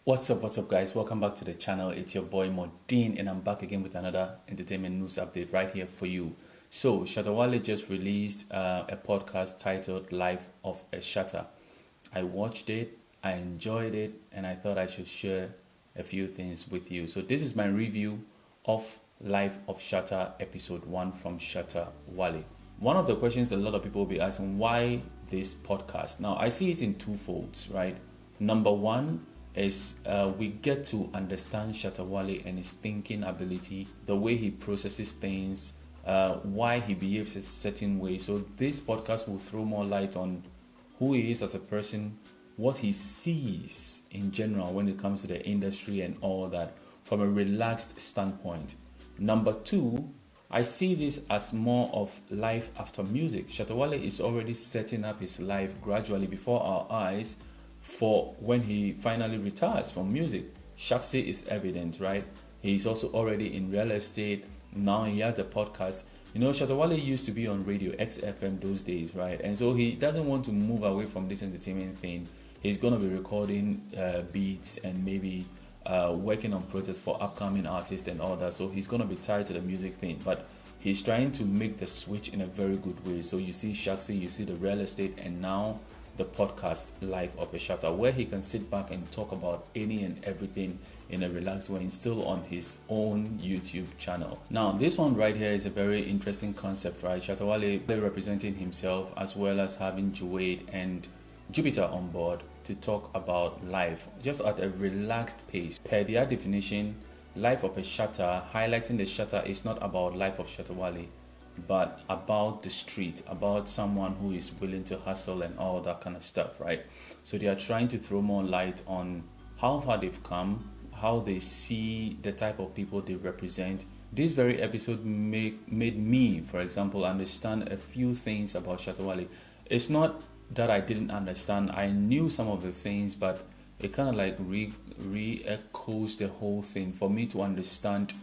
What's up, guys? Welcome back to the channel. It's your boy Mordin, and I'm back again with another entertainment news update right here for you. So, Shatta just released a podcast titled Life of a Shatta. I watched it, I enjoyed it, and I thought I should share a few things with you. So, this is my review of Life of Shatta, episode 1 from Shatta Wale. One of the questions a lot of people will be asking, why this podcast? Now, I see it in two folds, right? Number one is we get to understand Shatta Wale and his thinking ability, the way he processes things, why he behaves a certain way. So this podcast will throw more light on who he is as a person, what he sees in general when it comes to the industry and all that from a relaxed standpoint. Number two, I see this as more of life after music. Shatta Wale is already setting up his life gradually before our eyes for when he finally retires from music. Shatta is evident, right? He's also already in real estate. Now he has the podcast. You know, Shatta Wale used to be on radio, XFM those days, right? And so he doesn't want to move away from this entertainment thing. He's going to be recording beats and maybe working on projects for upcoming artists and all that. So he's going to be tied to the music thing. But he's trying to make the switch in a very good way. So you see Shatta, you see the real estate, and now the podcast Life of a Shatta, where he can sit back and talk about any and everything in a relaxed way and still on his own YouTube channel. Now, this one right here is a very interesting concept, right? Shatta Wale representing himself as well as having Jawade and Jupiter on board to talk about life just at a relaxed pace. Per their definition, Life of a Shatta, highlighting the Shatta is not about life of Shatta Wale, but about the street, about someone who is willing to hustle and all that kind of stuff, right? So they are trying to throw more light on how far they've come, how they see the type of people they represent. This very episode made me, for example, understand a few things about Shatta Wale. It's not that I didn't understand. I knew some of the things, but it kind of like re-echoes the whole thing for me to understand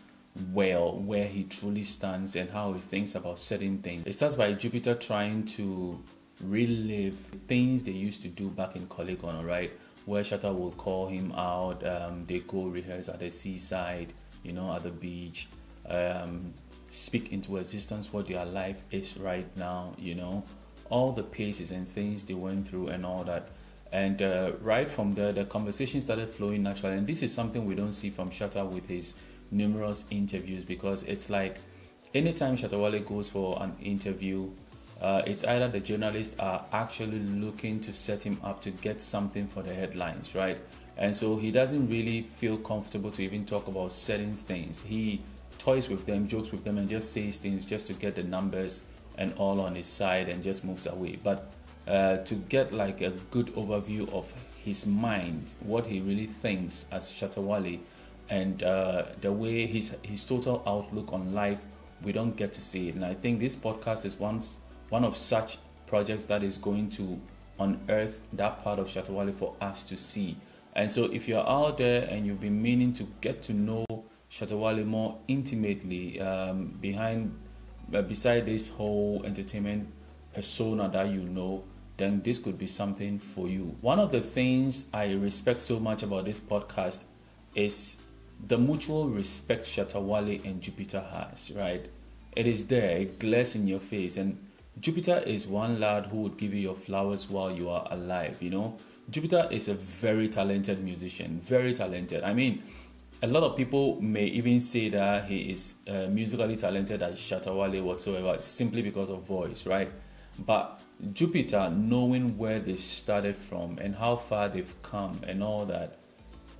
well where he truly stands and how he thinks about certain things. It starts by Jupiter trying to relive things they used to do back in Polygon, right? Where Shatta will call him out, they go rehearse at the seaside, at the beach, speak into existence what their life is right now, all the paces and things they went through and all that. And right from there, the conversation started flowing naturally. And this is something we don't see from Shatta with his numerous interviews, because it's like anytime Shatta Wale goes for an interview, it's either the journalists are actually looking to set him up to get something for the headlines, right? And so he doesn't really feel comfortable to even talk about certain things. He toys with them, jokes with them, and just says things just to get the numbers and all on his side and just moves away. But to get like a good overview of his mind, what he really thinks as Shatta Wale, and the way his total outlook on life, we don't get to see it. And I think this podcast is one of such projects that is going to unearth that part of Shatta Wale for us to see. And so if you're out there and you've been meaning to get to know Shatta Wale more intimately, beside this whole entertainment persona that then this could be something for you. One of the things I respect so much about this podcast is the mutual respect Shatta Wale and Jupiter has, right? It is there, it glares in your face. And Jupiter is one lad who would give you your flowers while you are alive, Jupiter is a very talented musician, very talented. I mean, a lot of people may even say that he is musically talented as Shatta Wale whatsoever, simply because of voice, right? But Jupiter, knowing where they started from and how far they've come and all that,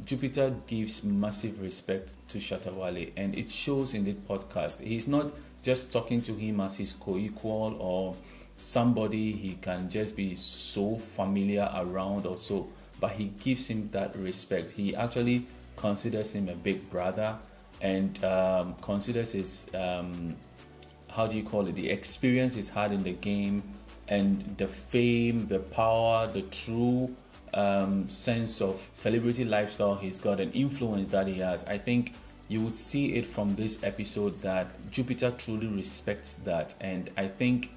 Jupiter gives massive respect to Shatta Wale, and it shows in this podcast. He's not just talking to him as his co-equal or somebody he can just be so familiar around or so, but he gives him that respect. He actually considers him a big brother and considers his, the experience he's had in the game and the fame, the power, the true sense of celebrity lifestyle he's got, an influence that he has. I think you would see it from this episode that Jupiter truly respects that, and I think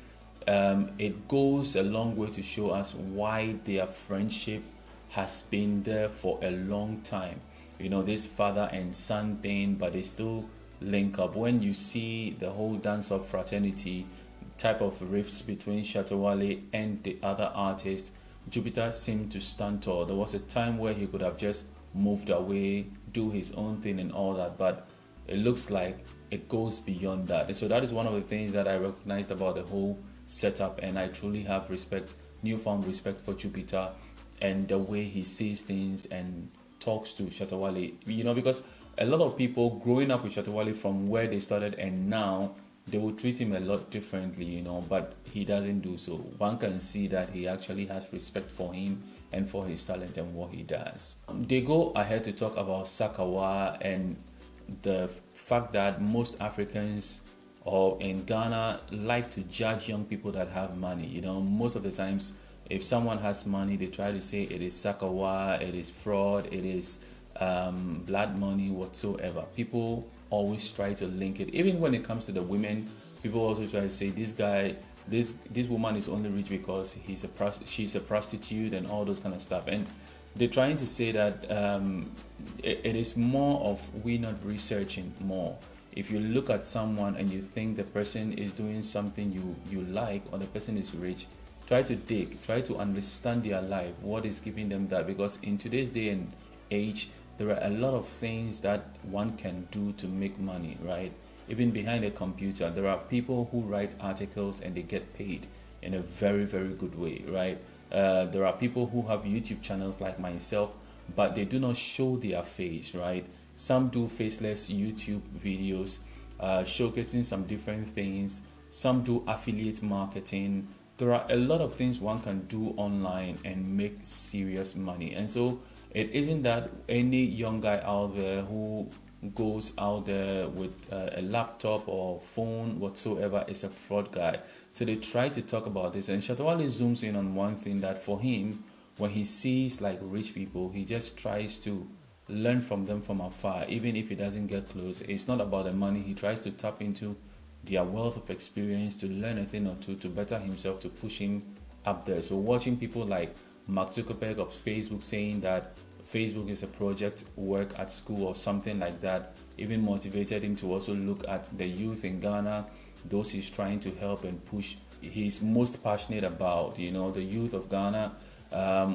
it goes a long way to show us why their friendship has been there for a long time. This father and son thing, but they still link up. When you see the whole dance of fraternity type of rifts between Shatta Wale and the other artists, Jupiter seemed to stand tall. There was a time where he could have just moved away, do his own thing and all that, but it looks like it goes beyond that. And so that is one of the things that I recognized about the whole setup, and I truly have newfound respect for Jupiter and the way he sees things and talks to Shatta Wale. Because a lot of people growing up with Shatta Wale from where they started and now, they will treat him a lot differently, but he doesn't do so. One can see that he actually has respect for him and for his talent and what he does. They go ahead to talk about Sakawa and the fact that most Africans or in Ghana like to judge young people that have money. Most of the times, if someone has money, they try to say it is Sakawa, it is fraud, it is blood money, whatsoever. People always try to link it. Even when it comes to the women, people also try to say this woman is only rich because she's a prostitute and all those kind of stuff. And they're trying to say that it is more of we not researching more. If you look at someone and you think the person is doing something you like, or the person is rich, try to dig, try to understand their life, what is giving them that. Because in today's day and age, there are a lot of things that one can do to make money, right? Even behind a computer, there are people who write articles and they get paid in a very, very good way, right? There are people who have YouTube channels like myself, but they do not show their face, right? Some do faceless YouTube videos, showcasing some different things. Some do affiliate marketing. There are a lot of things one can do online and make serious money. And so it isn't that any young guy out there who goes out there with a laptop or phone whatsoever is a fraud guy. So they try to talk about this, and Shatta Wale zooms in on one thing, that for him, when he sees like rich people, he just tries to learn from them from afar. Even if he doesn't get close, it's not about the money. He tries to tap into their wealth of experience to learn a thing or two to better himself, to push him up there. So watching people like Mark Zuckerberg of Facebook saying that Facebook is a project work at school or something like that, even motivated him to also look at the youth in Ghana, those he's trying to help and push. He's most passionate about, the youth of Ghana,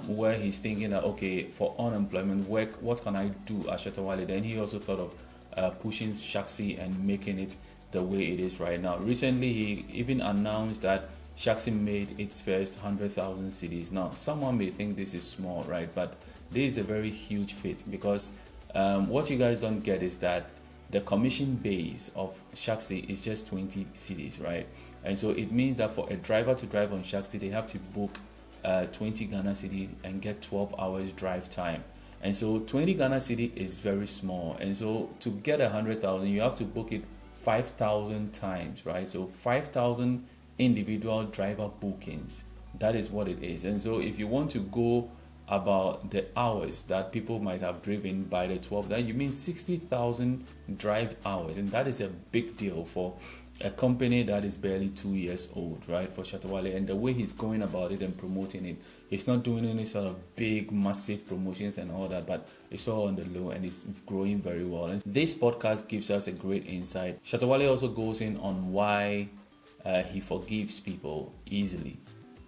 where he's thinking that, okay, for unemployment work, what can I do at Shatta Wale? Then he also thought of pushing Shaxi and making it the way it is right now. Recently, he even announced that Shaxi made its first 100,000 cedis. Now, someone may think this is small, right? But this is a very huge feat, because what you guys don't get is that the commission base of Shaxi is just 20 cedis, right? And so it means that for a driver to drive on Shaxi, they have to book 20 Ghana cedi and get 12 hours drive time. And so 20 Ghana cedi is very small. And so to get 100,000, you have to book it 5,000 times, right? So 5,000 individual driver bookings. That is what it is. And so if you want to go about the hours that people might have driven by the 12, that you mean 60,000 drive hours, and that is a big deal for a company that is barely 2 years old, right? For Shatta Wale, and the way he's going about it and promoting it, he's not doing any sort of big massive promotions and all that, but it's all on the low and it's growing very well. And this podcast gives us a great insight. Shatta Wale also goes in on why he forgives people easily.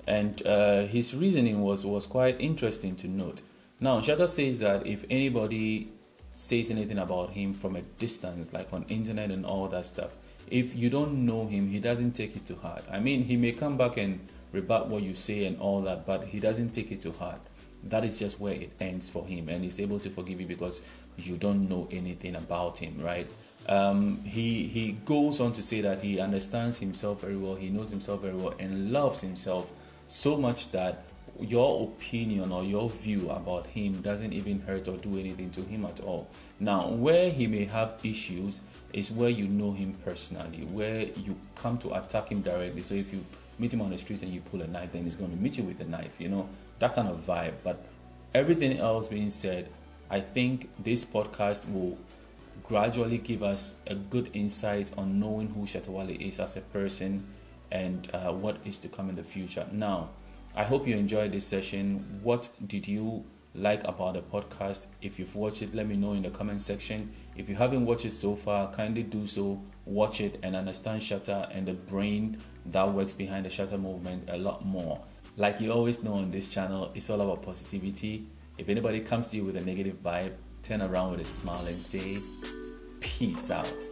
And his reasoning was quite interesting to note. Now, Shatta says that if anybody says anything about him from a distance, like on internet and all that stuff, if you don't know him, he doesn't take it to heart. I mean, he may come back and rebut what you say and all that, but he doesn't take it to heart. That is just where it ends for him, and he's able to forgive you because you don't know anything about him, right? He goes on to say that he understands himself very well, he knows himself very well, and loves himself so much that your opinion or your view about him doesn't even hurt or do anything to him at all. Now, where he may have issues is where you know him personally, where you come to attack him directly. So if you meet him on the street and you pull a knife, then he's going to meet you with a knife, that kind of vibe. But everything else being said, I think this podcast will gradually give us a good insight on knowing who Shatta Wale is as a person and what is to come in the future. Now, I hope you enjoyed this session. What did you like about the podcast. If you've watched it, let me know in the comment section. If you haven't watched it so far, kindly do so. Watch it and understand Shatta and the brain that works behind the Shatta movement a lot more. Like you always know on this channel, it's all about positivity. If anybody comes to you with a negative vibe, turn around with a smile and say, peace out.